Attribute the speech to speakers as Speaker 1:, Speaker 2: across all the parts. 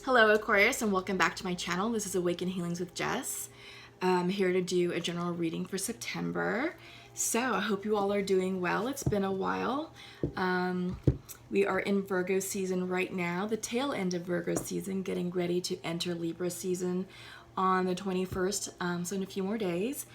Speaker 1: Hello Aquarius, and welcome back to my channel. This is Awaken Healings with Jess. I'm here to do a general reading for September. So I hope you all are doing well. It's been a while. We are in Virgo season right now, the tail end of Virgo season, getting ready to enter Libra season on the 21st, so in a few more days.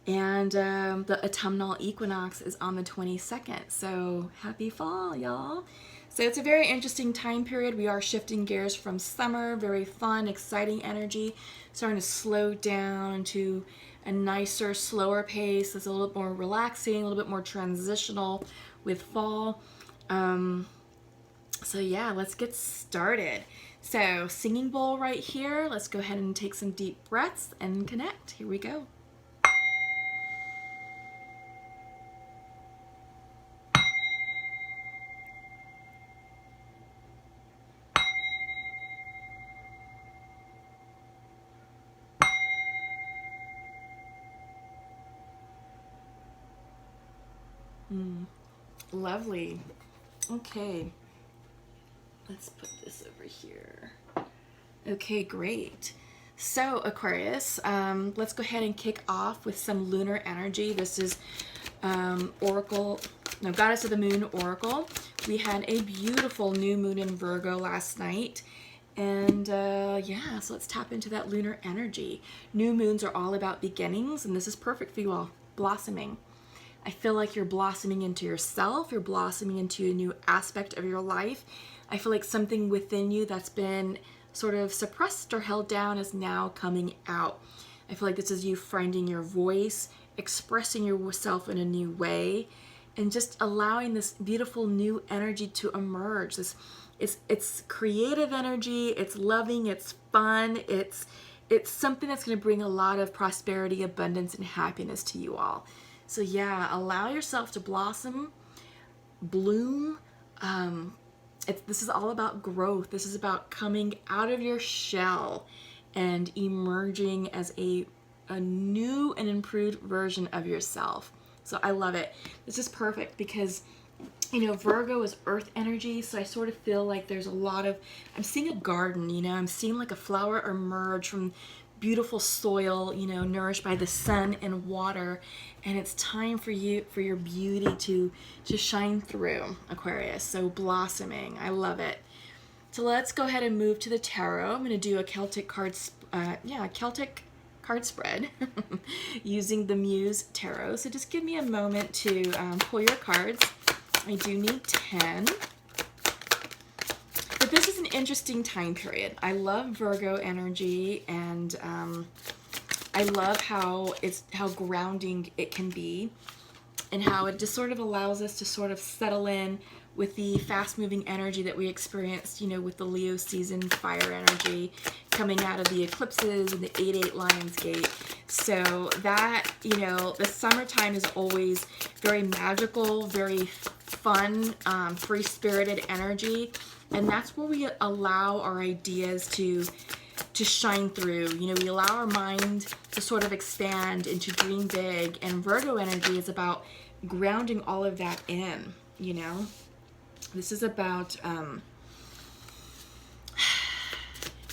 Speaker 1: And the autumnal equinox is on the 22nd. So happy fall, y'all. So it's a very interesting time period. We are shifting gears from summer, very fun, exciting energy, starting to slow down to a nicer, slower pace. It's a little bit more relaxing, a little bit more transitional with fall. So yeah, let's get started. So singing bowl right here. Let's go ahead and take some deep breaths and connect. Here we go. Lovely. Okay, let's put this over here. Okay, great. So Aquarius, let's go ahead and kick off with some lunar energy. This is Goddess of the Moon Oracle. We had a beautiful new moon in Virgo last night. And yeah, so let's tap into that lunar energy. New moons are all about beginnings, and this is perfect for you all. Blossoming. I feel like you're blossoming into yourself. You're blossoming into a new aspect of your life. I feel like something within you that's been sort of suppressed or held down is now coming out. I feel like this is you finding your voice, expressing yourself in a new way, and just allowing this beautiful new energy to emerge. It's creative energy, it's loving, it's fun, it's something that's going to bring a lot of prosperity, abundance, and happiness to you all. So yeah, allow yourself to blossom, bloom. This is all about growth. This is about coming out of your shell and emerging as a new and improved version of yourself. So I love it. This is perfect because, you know, Virgo is earth energy, so I sort of feel like there's a lot of, I'm seeing a garden, you know, I'm seeing like a flower emerge from beautiful soil, you know, nourished by the sun and water, and it's time for your beauty to shine through, Aquarius. So blossoming, I love it. So let's go ahead and move to the tarot. I'm going to do a Celtic card spread using the Muse Tarot. So just give me a moment to pull your cards. I do need 10. But this is an interesting time period. I love Virgo energy, and I love how grounding it can be, and how it just sort of allows us to sort of settle in with the fast-moving energy that we experienced, you know, with the Leo season fire energy coming out of the eclipses and the 8/8 Lionsgate. So that, you know, the summertime is always very magical, very fun, free-spirited energy. And that's where we allow our ideas to shine through. You know, we allow our mind to sort of expand and to dream big. And Virgo energy is about grounding all of that in, you know. This is about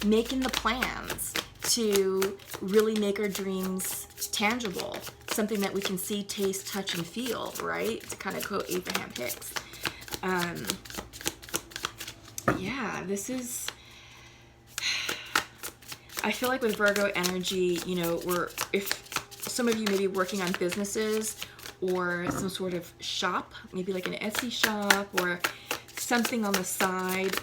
Speaker 1: making the plans to really make our dreams tangible. Something that we can see, taste, touch, and feel, right? To kind of quote Abraham Hicks. Yeah, this is, I feel like with Virgo energy, you know, if some of you may be working on businesses or some sort of shop, maybe like an Etsy shop or something on the side,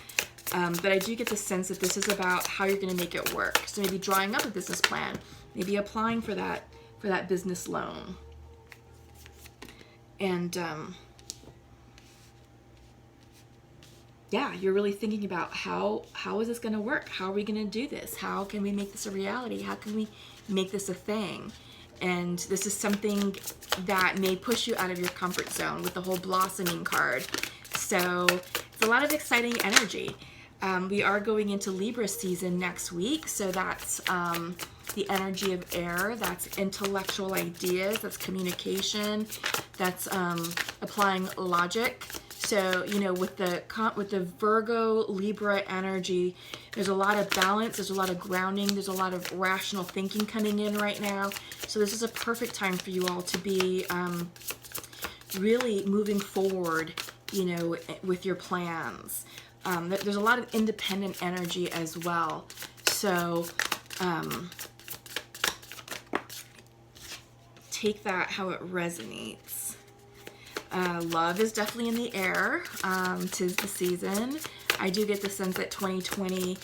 Speaker 1: but I do get the sense that this is about how you're going to make it work. So maybe drawing up a business plan, maybe applying for that business loan. And yeah, you're really thinking about how is this going to work? How are we going to do this? How can we make this a reality? How can we make this a thing? And this is something that may push you out of your comfort zone with the whole blossoming card. So it's a lot of exciting energy. We are going into Libra season next week. So that's the energy of air. That's intellectual ideas. That's communication. That's applying logic. So, you know, with the Virgo Libra energy, there's a lot of balance, there's a lot of grounding, there's a lot of rational thinking coming in right now. So this is a perfect time for you all to be really moving forward, you know, with your plans. There's a lot of independent energy as well. So take that how it resonates. Love is definitely in the air. 'Tis the season. I do get the sense that 2020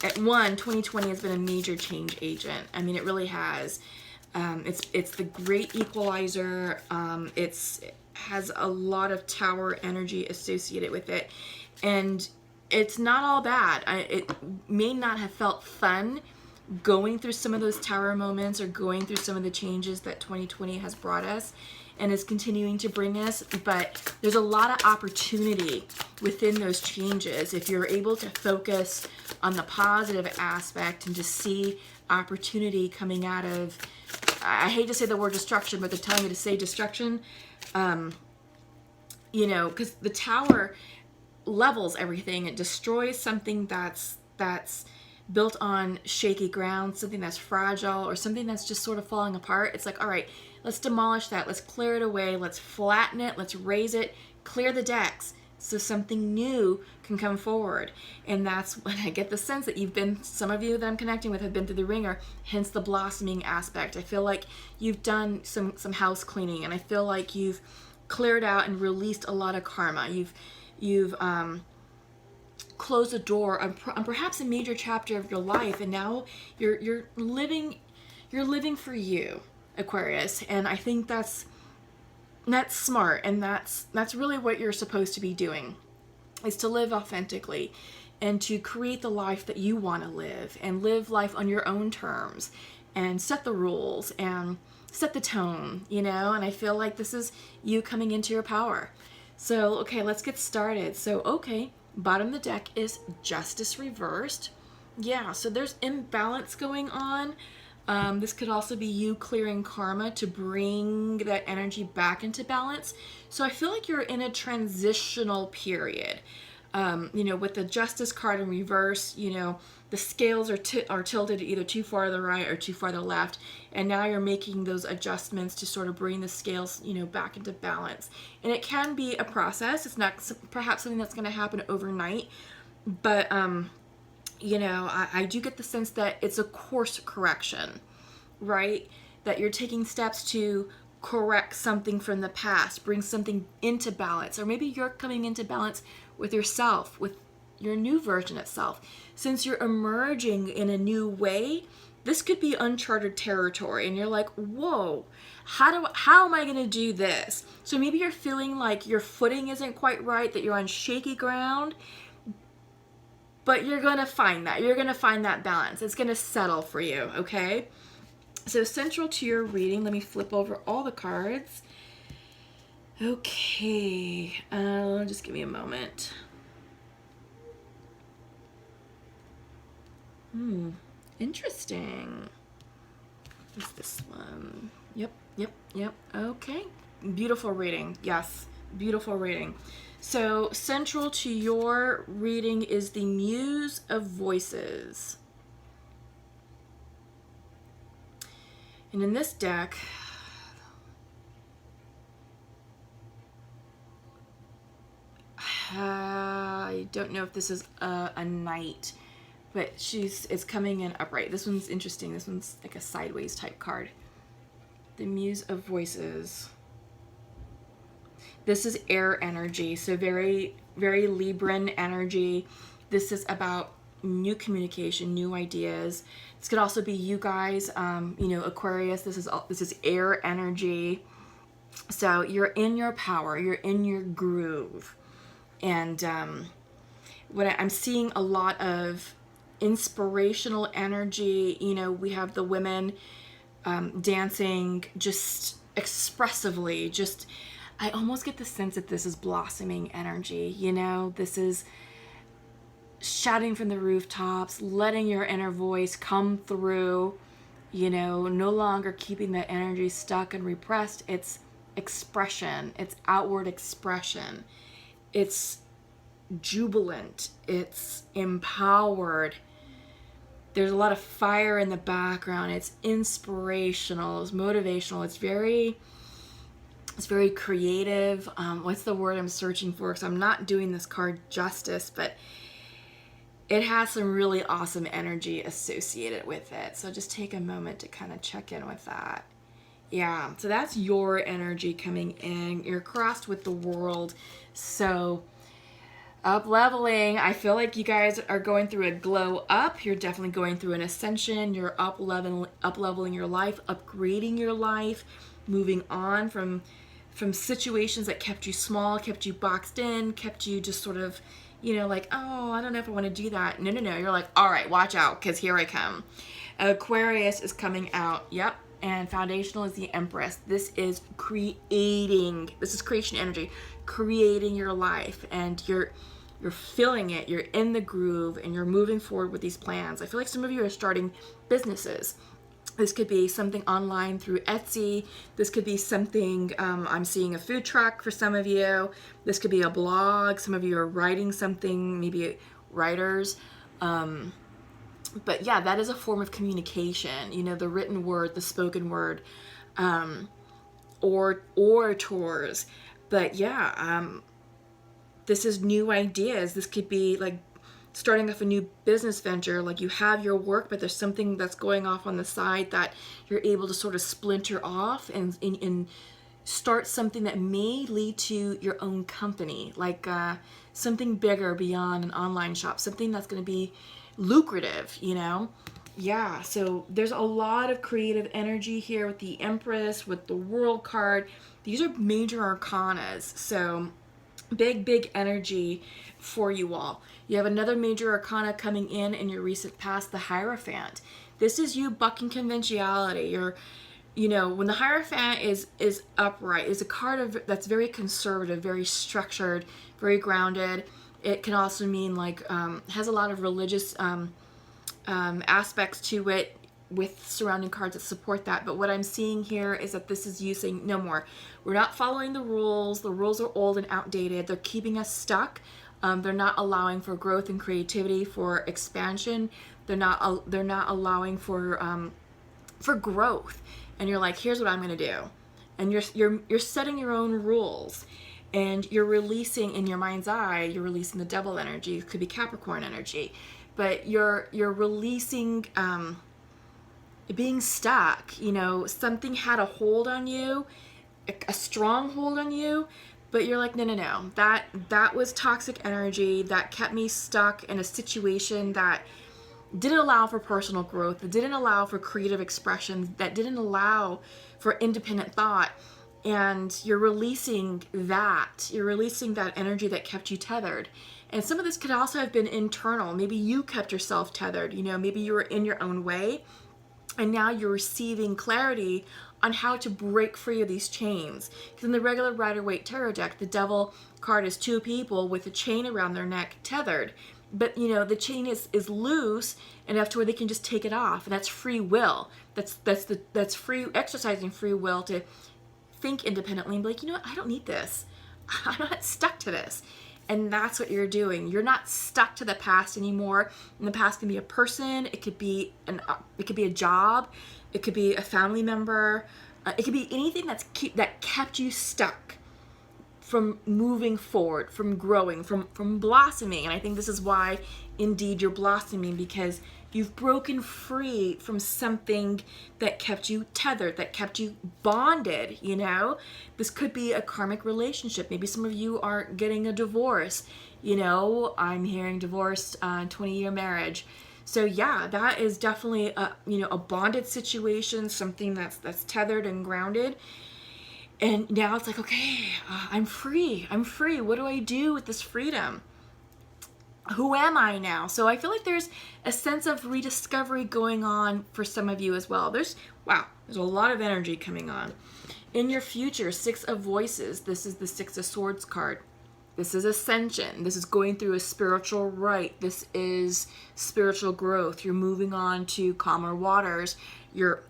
Speaker 1: has been a major change agent. I mean, it really has. It's the great equalizer. It has a lot of tower energy associated with it, and it's not all bad. It may not have felt fun going through some of those tower moments or going through some of the changes that 2020 has brought us and is continuing to bring us, but there's a lot of opportunity within those changes if you're able to focus on the positive aspect and to see opportunity coming out of, I hate to say the word destruction, but they're telling me to say destruction, you know, because the tower levels everything. It destroys something that's built on shaky ground, something that's fragile, or something that's just sort of falling apart. It's like, all right, let's demolish that. Let's clear it away. Let's flatten it. Let's raise it. Clear the decks so something new can come forward. And that's when I get the sense that some of you that I'm connecting with have been through the ringer, hence the blossoming aspect. I feel like you've done some house cleaning, and I feel like you've cleared out and released a lot of karma. You've closed a door on perhaps a major chapter of your life, and now you're living for you, Aquarius. And I think that's smart, and that's really what you're supposed to be doing, is to live authentically and to create the life that you want to live, and live life on your own terms and set the rules and set the tone, you know. And I feel like this is you coming into your power. So, okay, let's get started. So, okay, bottom of the deck is Justice reversed. Yeah, so there's imbalance going on. This could also be you clearing karma to bring that energy back into balance. So I feel like you're in a transitional period. You know, with the Justice card in reverse, you know, the scales are tilted either too far to the right or too far to the left, and now you're making those adjustments to sort of bring the scales, you know, back into balance. And it can be a process. It's not perhaps something that's going to happen overnight, but you know, I do get the sense that it's a course correction, right? That you're taking steps to correct something from the past, bring something into balance, or maybe you're coming into balance with yourself, with your new version of self. Since you're emerging in a new way, this could be uncharted territory, and you're like, whoa, how am I going to do this? So maybe you're feeling like your footing isn't quite right, that you're on shaky ground, but you're going to find that. You're going to find that balance. It's going to settle for you, okay? So central to your reading, let me flip over all the cards. Okay, just give me a moment. Interesting. What's this one? Yep. Okay. Beautiful reading. Yes, beautiful reading. So central to your reading is the Muse of Voices. And in this deck, I don't know if this is a knight, but it's coming in upright. This one's interesting. This one's like a sideways type card. The Muse of Voices. This is air energy, so very, very Libran energy. This is about new communication, new ideas. This could also be you guys, you know, Aquarius. This is air energy. So you're in your power. You're in your groove. And I'm seeing a lot of inspirational energy. You know, we have the women dancing just expressively. Just, I almost get the sense that this is blossoming energy. You know, this is shouting from the rooftops, letting your inner voice come through. You know, no longer keeping that energy stuck and repressed. It's expression. It's outward expression. it's jubilant, it's empowered. There's a lot of fire in the background. It's inspirational, it's motivational, it's very creative. What's the word I'm searching for? Because I'm not doing this card justice, but it has some really awesome energy associated with it. So just take a moment to kind of check in with that. Yeah, so that's your energy coming in. You're crossed with the world. So up leveling, I feel like you guys are going through a glow up. You're definitely going through an ascension. You're up leveling your life, upgrading your life, moving on from situations that kept you small, kept you boxed in, kept you just sort of, you know, like, oh, I don't know if I want to do that. No. You're like, all right, watch out, because here I come. Aquarius is coming out. Yep. And foundational is the Empress. This is creating. This is creation energy, creating your life, and you're feeling it. You're in the groove, and you're moving forward with these plans. I feel like some of you are starting businesses. This could be something online through Etsy. This could be something, I'm seeing a food truck for some of you. This could be a blog. Some of you are writing something, maybe writers. But yeah, that is a form of communication. You know, the written word, the spoken word, or orators. But yeah, this is new ideas. This could be like starting off a new business venture. Like you have your work, but there's something that's going off on the side that you're able to sort of splinter off and start something that may lead to your own company, like something bigger beyond an online shop, something that's going to be lucrative, you know? Yeah, so there's a lot of creative energy here with the Empress, with the World card. These are major arcanas, so big energy for you all. You have another major arcana coming in your recent past, the Hierophant. This is you bucking conventionality. You're, you know, when the Hierophant is upright, is a card of that's very conservative, very structured, very grounded. It can also mean like has a lot of religious aspects to it, with surrounding cards that support that. But what I'm seeing here is that this is you saying, no more. We're not following the rules. The rules are old and outdated. They're keeping us stuck. They're not allowing for growth and creativity, for expansion. They're not allowing for growth. And you're like, here's what I'm going to do. And you're setting your own rules. And you're releasing, in your mind's eye, you're releasing the devil energy. It could be Capricorn energy. But you're releasing being stuck. You know, something had a hold on you, a strong hold on you, but you're like, no. That was toxic energy that kept me stuck in a situation that didn't allow for personal growth, that didn't allow for creative expression, that didn't allow for independent thought. And you're releasing that. You're releasing that energy that kept you tethered. And some of this could also have been internal. Maybe you kept yourself tethered. You know, maybe you were in your own way. And now you're receiving clarity on how to break free of these chains. Because in the regular Rider-Waite Tarot deck, the Devil card is two people with a chain around their neck tethered. But, you know, the chain is loose enough to where they can just take it off. And that's free will. That's free, exercising free will to think independently and be like, you know what, I don't need this. I'm not stuck to this. And that's what you're doing. You're not stuck to the past anymore. And the past can be a person. It could be a job. It could be a family member. It could be anything that kept you stuck from moving forward, from growing, from blossoming. And I think this is why, indeed, you're blossoming, because you've broken free from something that kept you tethered, that kept you bonded, you know? This could be a karmic relationship. Maybe some of you are getting a divorce. You know, I'm hearing divorce, 20-year marriage. So yeah, that is definitely a bonded situation, something that's tethered and grounded. And now it's like, okay, I'm free. What do I do with this freedom? Who am I now? So I feel like there's a sense of rediscovery going on for some of you as well. There's a lot of energy coming on. In your future, Six of Voices. This is the Six of Swords card. This is ascension. This is going through a spiritual rite. This is spiritual growth. You're moving on to calmer waters.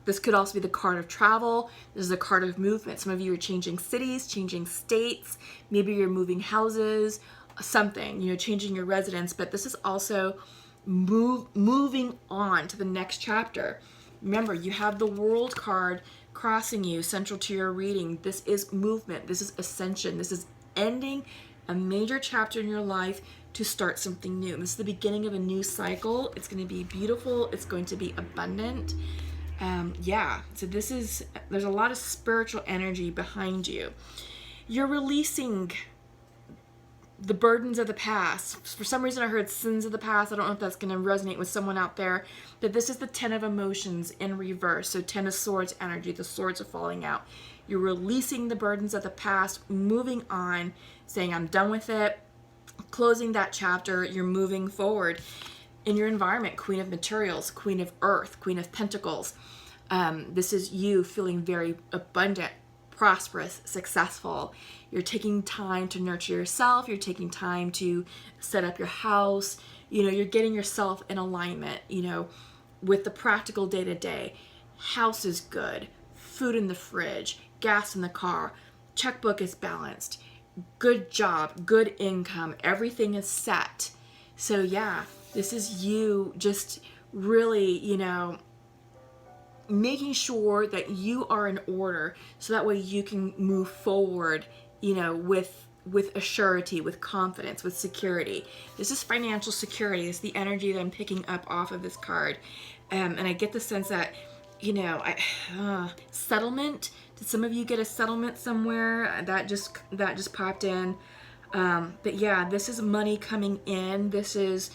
Speaker 1: This could also be the card of travel. This is a card of movement. Some of you are changing cities, changing states. Maybe you're moving houses, something, you know, changing your residence. But this is also moving on to the next chapter. Remember, you have the World card crossing you, central to your reading. This is movement. This is ascension. This is ending a major chapter in your life to start something new. This is the beginning of a new cycle. It's going to be beautiful. It's going to be abundant. Yeah, so there's a lot of spiritual energy behind you. You're releasing the burdens of the past. For some reason I heard sins of the past. I don't know if that's going to resonate with someone out there, but this is the 10 of emotions in reverse. So 10 of swords energy, the swords are falling out. You're releasing the burdens of the past, moving on, saying I'm done with it, closing that chapter. You're moving forward in your environment. Queen of materials, queen of earth, queen of pentacles. This is you feeling very abundant, prosperous, successful. You're taking time to nurture yourself. You're taking time to set up your house. You know, you're getting yourself in alignment, you know, with the practical day-to-day. House is good. Food in the fridge. Gas in the car. Checkbook is balanced. Good job. Good income. Everything is set. So yeah, this is you just really, you know, making sure that you are in order so that way you can move forward, you know, with a surety, with confidence, with security. This is financial security. It's the energy that I'm picking up off of this card. And I get the sense that, you know, settlement. Did some of you get a settlement somewhere? That just popped in. But yeah, this is money coming in. This is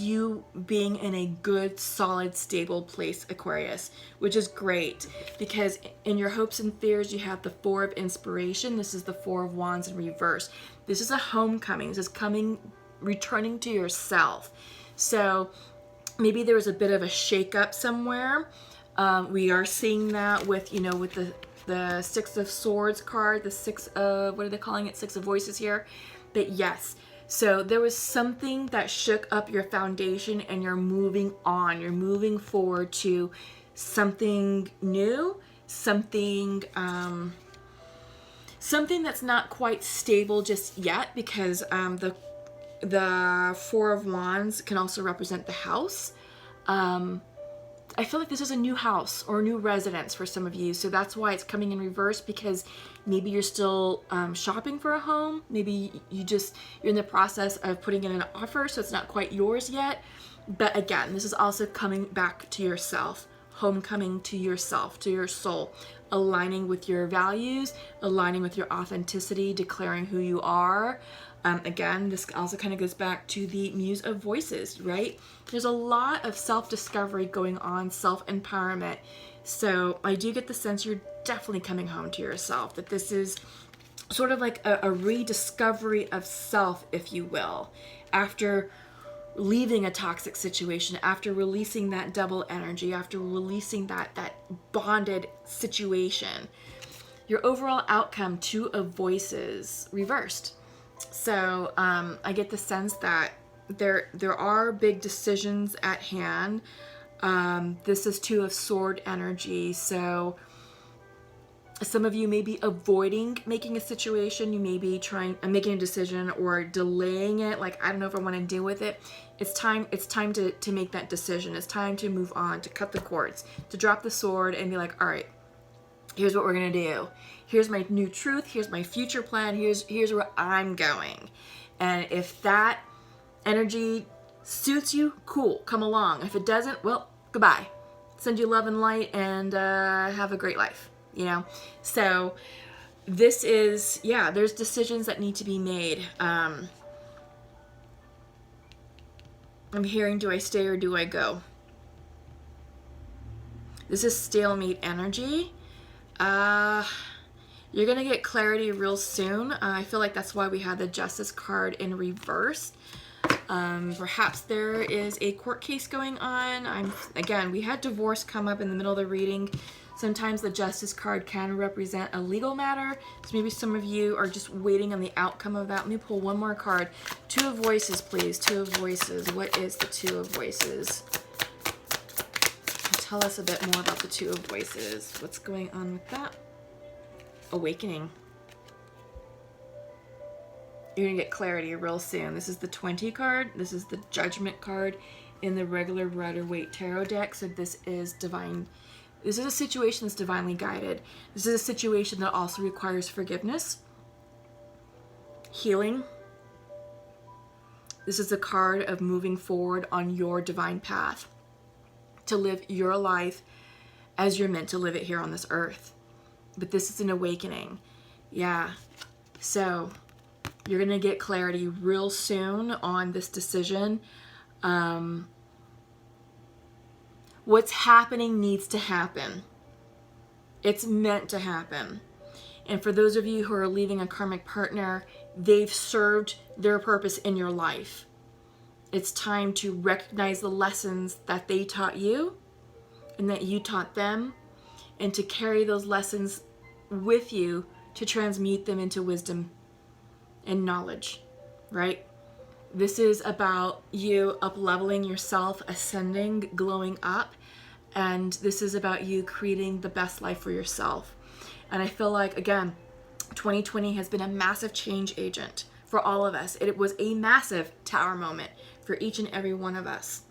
Speaker 1: you being in a good, solid, stable place, Aquarius, which is great because in your hopes and fears, you have the Four of Inspiration. This is the Four of Wands in reverse. This is a homecoming. This is returning to yourself. So maybe there was a bit of a shakeup somewhere. We are seeing that with, you know, with the Six of Swords card, the Six of, what are they calling it? Six of Voices here. But yes. So there was something that shook up your foundation and you're moving on. You're moving forward to something new, something that's not quite stable just yet because the Four of Wands can also represent the house. I feel like this is a new house or a new residence for some of you. So that's why it's coming in reverse because maybe you're still shopping for a home. Maybe you're in the process of putting in an offer, so it's not quite yours yet. But again, this is also coming back to yourself, homecoming to yourself, to your soul, aligning with your values, aligning with your authenticity, declaring who you are. Again, this also kind of goes back to the Muse of Voices, right? There's a lot of self-discovery going on, self-empowerment. So I do get the sense you're definitely coming home to yourself, that this is sort of like a rediscovery of self, if you will, after leaving a toxic situation, after releasing that double energy, after releasing that bonded situation. Your overall outcome, Two of Voices, reversed. So I get the sense that there are big decisions at hand. This is Two of Sword energy. So some of you may be avoiding making a situation. You may be making a decision or delaying it. Like, I don't know if I want to deal with it. It's time to make that decision. It's time to move on, to cut the cords, to drop the sword and be like, all right, here's what we're going to do. Here's my new truth. Here's my future plan. Here's where I'm going. And if that energy suits you, cool, come along. If it doesn't, well, goodbye. Send you love and light and have a great life, you know? So this is, yeah, there's decisions that need to be made. I'm hearing, do I stay or do I go? This is stalemate energy. You're going to get clarity real soon. I feel like that's why we had the Justice card in reverse. Perhaps there is a court case going on. Again, we had divorce come up in the middle of the reading. Sometimes the Justice card can represent a legal matter. So maybe some of you are just waiting on the outcome of that. Let me pull one more card. Two of Voices, please. Two of Voices. What is the Two of Voices? Tell us a bit more about the Two of Voices. What's going on with that? Awakening. You're going to get clarity real soon. This is the 20 card. This is the Judgment card in the regular Rider-Waite Tarot deck. So this is divine. This is a situation that's divinely guided. This is a situation that also requires forgiveness, healing. This is a card of moving forward on your divine path to live your life as you're meant to live it here on this earth. But this is an awakening. Yeah. So you're going to get clarity real soon on this decision. What's happening needs to happen. It's meant to happen. And for those of you who are leaving a karmic partner, they've served their purpose in your life. It's time to recognize the lessons that they taught you and that you taught them, and to carry those lessons with you to transmute them into wisdom and knowledge, right? This is about you up-leveling yourself, ascending, glowing up, and this is about you creating the best life for yourself. And I feel like, again, 2020 has been a massive change agent for all of us. It was a massive tower moment for each and every one of us.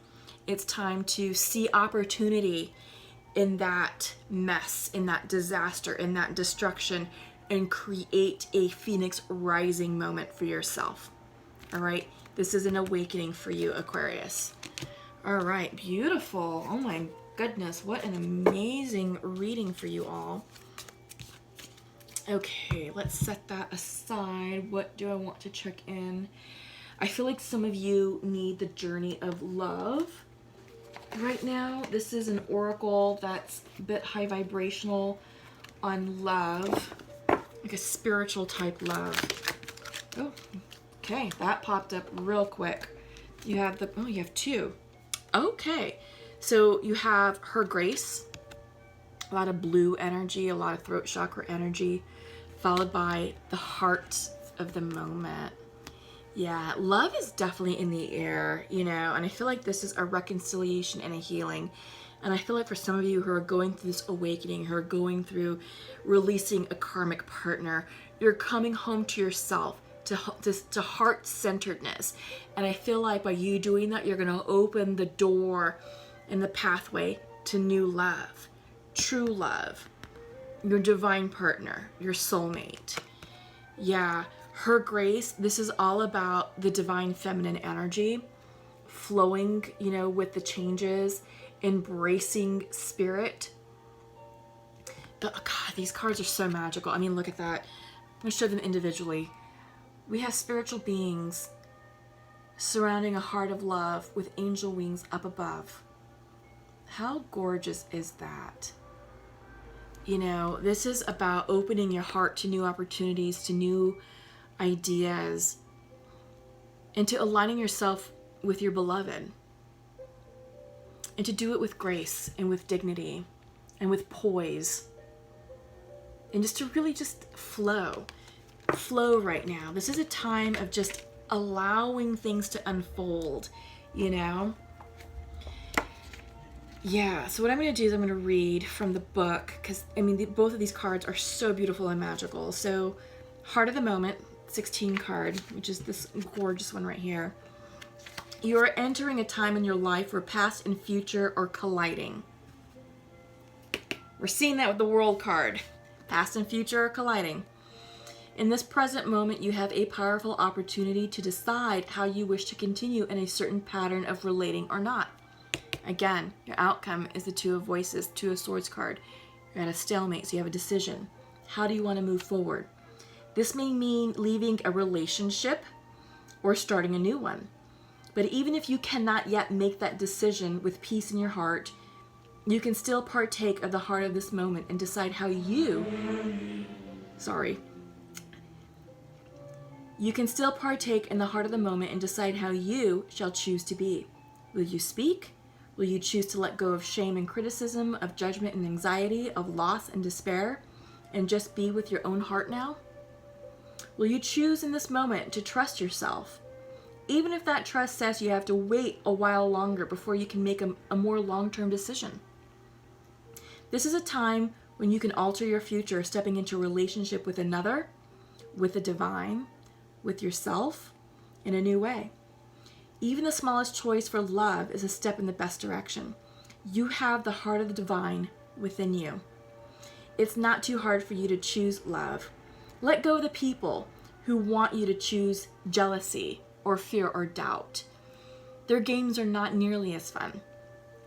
Speaker 1: It's time to see opportunity in that mess, in that disaster, in that destruction, and create a phoenix rising moment for yourself. All right? This is an awakening for you, Aquarius. All right, beautiful. Oh my goodness, what an amazing reading for you all. Okay, let's set that aside. What do I want to check in? I feel like some of you need the journey of love right now. This is an oracle that's a bit high vibrational on love, like a spiritual type love. Oh, okay, that popped up real quick. You have the, oh, you have two. Okay, so you have Her Grace, a lot of blue energy, a lot of throat chakra energy, followed by the Heart of the Moment. Yeah, love is definitely in the air, you know, and I feel like this is a reconciliation and a healing. And I feel like for some of you who are going through this awakening, who are going through releasing a karmic partner, you're coming home to yourself, to heart-centeredness. And I feel like by you doing that, you're going to open the door and the pathway to new love, true love, your divine partner, your soulmate. Yeah, Her Grace, this is all about the divine feminine energy flowing, you know, with the changes, embracing spirit. But God, these cards are so magical. I mean, look at that. I'm going to show them individually. We have spiritual beings surrounding a heart of love with angel wings up above. How gorgeous is that? You know, this is about opening your heart to new opportunities, to new ideas, and to aligning yourself with your beloved. And to do it with grace and with dignity and with poise. And just to really just flow right now. This is a time of just allowing things to unfold, you know? Yeah, so what I'm going to do is I'm going to read from the book, because, I mean, both of these cards are so beautiful and magical. So, Heart of the Moment, 16 card, which is this gorgeous one right here. You are entering a time in your life where past and future are colliding. We're seeing that with the World card. Past and future are colliding. In this present moment, you have a powerful opportunity to decide how you wish to continue in a certain pattern of relating or not. Again, your outcome is the Two of Voices, Two of Swords card. You're at a stalemate, so you have a decision. How do you want to move forward? This may mean leaving a relationship or starting a new one. But even if you cannot yet make that decision with peace in your heart, you can still partake of the heart of this moment and decide how you can still partake in the heart of the moment and decide how you shall choose to be. Will you speak? Will you choose to let go of shame and criticism, of judgment and anxiety, of loss and despair, and just be with your own heart now? Will you choose in this moment to trust yourself? Even if that trust says you have to wait a while longer before you can make a more long-term decision. This is a time when you can alter your future, stepping into a relationship with another, with the divine, with yourself in a new way. Even the smallest choice for love is a step in the best direction. You have the heart of the divine within you. It's not too hard for you to choose love. Let go of the people who want you to choose jealousy or fear or doubt. Their games are not nearly as fun.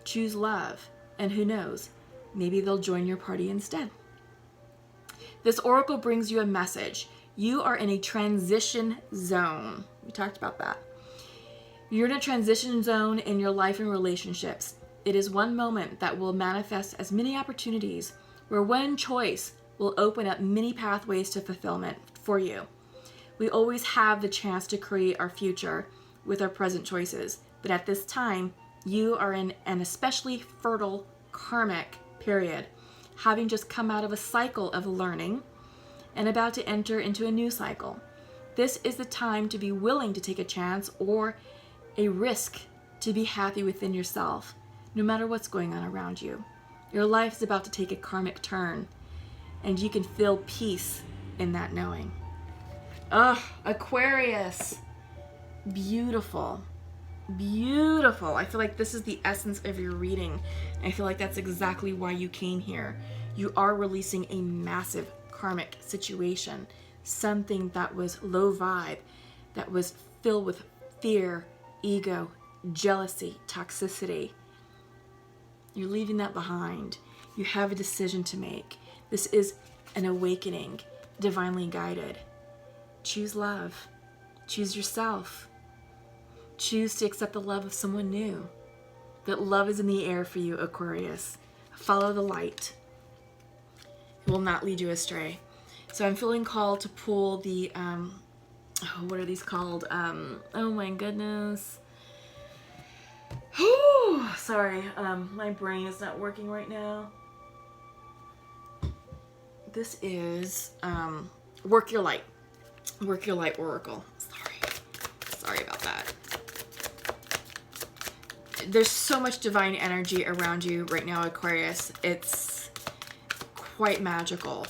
Speaker 1: Choose love, and who knows, maybe they'll join your party instead. This oracle brings you a message. You are in a transition zone. We talked about that. You're in a transition zone in your life and relationships. It is one moment that will manifest as many opportunities, where one choice will open up many pathways to fulfillment for you. We always have the chance to create our future with our present choices, but at this time, you are in an especially fertile karmic period, having just come out of a cycle of learning and about to enter into a new cycle. This is the time to be willing to take a chance or a risk to be happy within yourself, no matter what's going on around you. Your life is about to take a karmic turn, and you can feel peace in that knowing. Aquarius. Beautiful. Beautiful. I feel like this is the essence of your reading. I feel like that's exactly why you came here. You are releasing a massive karmic situation, something that was low vibe, that was filled with fear, ego, jealousy, toxicity. You're leaving that behind. You have a decision to make. This is an awakening, divinely guided. Choose love. Choose yourself. Choose to accept the love of someone new. That love is in the air for you, Aquarius. Follow the light. It will not lead you astray. So I'm feeling called to pull the, what are these called? Oh my goodness. Whew, sorry, my brain is not working right now. This is Work Your Light. Work Your Light Oracle. Sorry about that. There's so much divine energy around you right now, Aquarius. It's quite magical.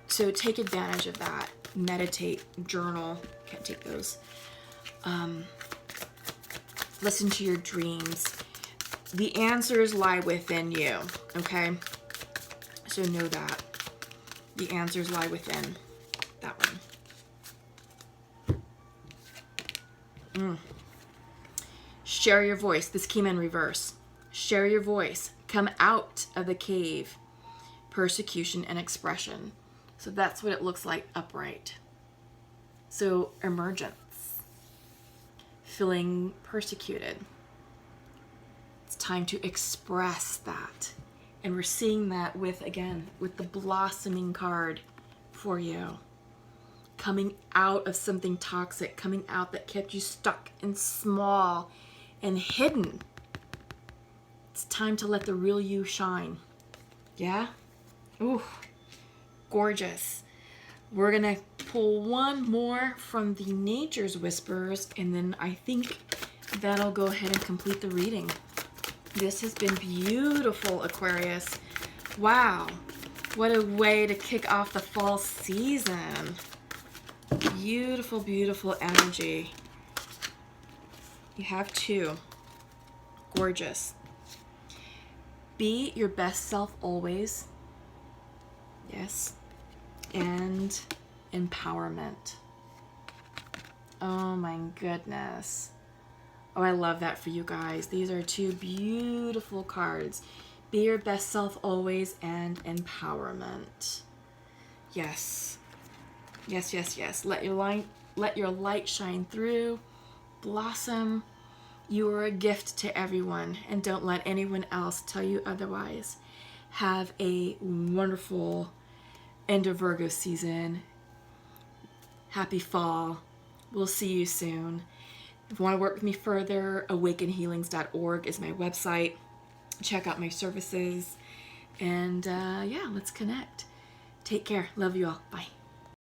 Speaker 1: So take advantage of that. Meditate, journal. Can't take those. Listen to your dreams. The answers lie within you, okay? So know that. The answers lie within that one. Share your voice. This came in reverse. Share your voice. Come out of the cave. Persecution and expression. So that's what it looks like upright. So emergence. Feeling persecuted. It's time to express that. And we're seeing that with, again, with the blossoming card for you. Coming out of something toxic, coming out that kept you stuck and small and hidden. It's time to let the real you shine. Yeah? Ooh, gorgeous. We're gonna pull one more from the Nature's Whispers, and then I think that'll go ahead and complete the reading. This has been beautiful, Aquarius. Wow, what a way to kick off the fall season. Beautiful, beautiful energy. You have two. Gorgeous. Be your best self always. Yes. And empowerment. Oh my goodness. Oh, I love that for you guys. These are two beautiful cards. Be your best self always and empowerment. Yes. Yes, yes, yes. Let your light shine through. Blossom. You are a gift to everyone, and don't let anyone else tell you otherwise. Have a wonderful end of Virgo season. Happy fall. We'll see you soon. If you want to work with me further, awakenhealings.org is my website. Check out my services. And yeah, let's connect. Take care. Love you all. Bye.